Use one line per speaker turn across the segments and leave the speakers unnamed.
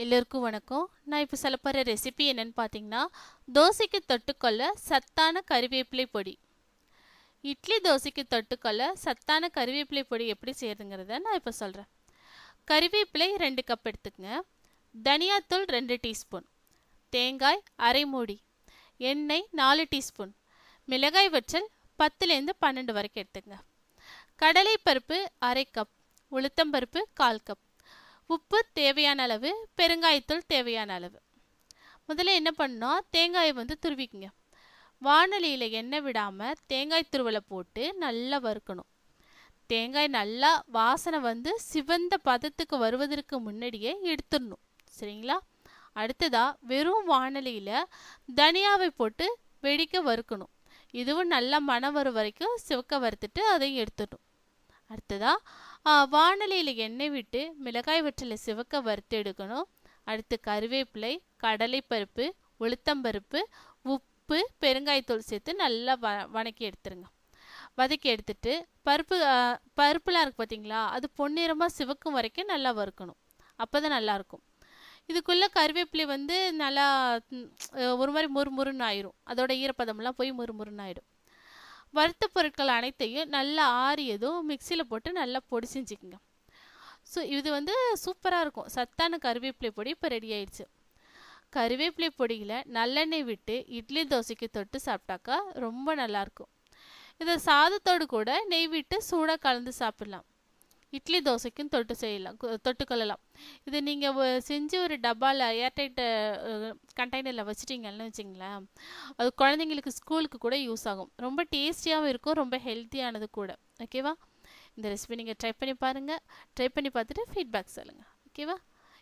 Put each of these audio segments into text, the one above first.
எல்லோருக்கும் வணக்கம். நான் இப்போ சொல்ல போகிற ரெசிபி என்னன்னு பார்த்தீங்கன்னா, தோசைக்கு தொட்டுக்கொள்ள சத்தான கறிவேப்பிலை பொடி. இட்லி தோசைக்கு தொட்டுக்கொள்ள சத்தான கறிவேப்பிலை பொடி எப்படி செய்யறதுங்கிறத நான் இப்போ சொல்கிறேன். கறிவேப்பிலை 2 கப் எடுத்துக்கங்க. தனியாத்தூள் 2 டீஸ்பூன், தேங்காய் அரை மூடி, எண்ணெய் 4 டீஸ்பூன், மிளகாய் வற்றல் 10லேருந்து 12 வரைக்கும் எடுத்துக்கங்க. கடலைப்பருப்பு அரை கப், உளுத்தம்பருப்பு 1/4 கப், உப்பு தேவையான அளவு, பெருங்காயத்தூள் தேவையான அளவு. முதல்ல என்ன பண்ணணும், தேங்காயை துருவிக்குங்க. வாணலியில் எண்ணெய் விடாமல் தேங்காய் துருவலை போட்டு நல்லா வறுக்கணும். தேங்காய் நல்லா வாசனை சிவந்த பதத்துக்கு வருவதற்கு முன்னாடியே எடுத்துடணும். சரிங்களா? அடுத்ததா வெறும் வாணலியில் தனியாவை போட்டு வெடிக்க வறுக்கணும். இதுவும் நல்லா மணம் வரும் வரைக்கும் சிவக்க வறுத்துட்டு அதையும் எடுத்துடணும். அடுத்ததா வாணலியில் எண்ணெய் விட்டு மிளகாய் வற்றலை சிவக்க வறுத்து எடுக்கணும். அடுத்து கருவேப்பிலை, கடலைப்பருப்பு, உளுத்தம்பருப்பு, உப்பு, பெருங்காயத்தூள் சேர்த்து நல்லா வதக்கி எடுத்துருங்க. வதக்கி எடுத்துட்டு பருப்புலாம் இருக்குது பார்த்தீங்களா, அது பொன்னிறமாக சிவக்கும் வரைக்கும் நல்லா வறுக்கணும். அப்போ தான் நல்லாயிருக்கும். இதுக்குள்ளே கருவேப்பிலை நல்லா ஒரு மாதிரி முறுமுறுன்னு ஆயிரும். அதோட ஈரப்பதம்லாம் போய் முறுமுறுன்னு ஆயிடும். வறுத்த பொருட்கள் அனைத்தையும் நல்லா ஆறியதும் மிக்சியில் போட்டு நல்லா பொடி செஞ்சுக்குங்க. ஸோ இது சூப்பராக இருக்கும். சத்தான கருவேப்பிலை பொடி இப்போ ரெடி ஆயிடுச்சு. கருவேப்பிலை பொடியில் நல்லெண்ணெய் விட்டு இட்லி தோசைக்கு தொட்டு சாப்பிட்டாக்கா ரொம்ப நல்லாயிருக்கும். இதை சாதத்தோடு கூட நெய் விட்டு சூடாக கலந்து சாப்பிடலாம். இட்லி தோசைக்கும் தொட்டுக்கொள்ளலாம். இது நீங்கள் செஞ்சு ஒரு டப்பாவில் ஏர்டைட் கண்டெய்னரில் வச்சுட்டிங்கன்னு வச்சிங்களேன், அது குழந்தைங்களுக்கு ஸ்கூலுக்கு கூட யூஸ் ஆகும். ரொம்ப டேஸ்டியாகவும் இருக்கும், ரொம்ப ஹெல்த்தியானது கூட. ஓகேவா? இந்த ரெசிபி நீங்கள் ட்ரை பண்ணி பாருங்கள். ட்ரை பண்ணி பார்த்துட்டு ஃபீட்பேக் சொல்லுங்கள். ஓகேவா?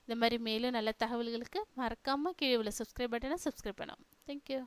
இந்த மாதிரி மேலும் நல்ல தகவல்களுக்கு மறக்காமல் கீழே உள்ள சப்ஸ்கிரைப் பட்டனை சப்ஸ்கிரைப் பண்ணலாம். தேங்க்யூ.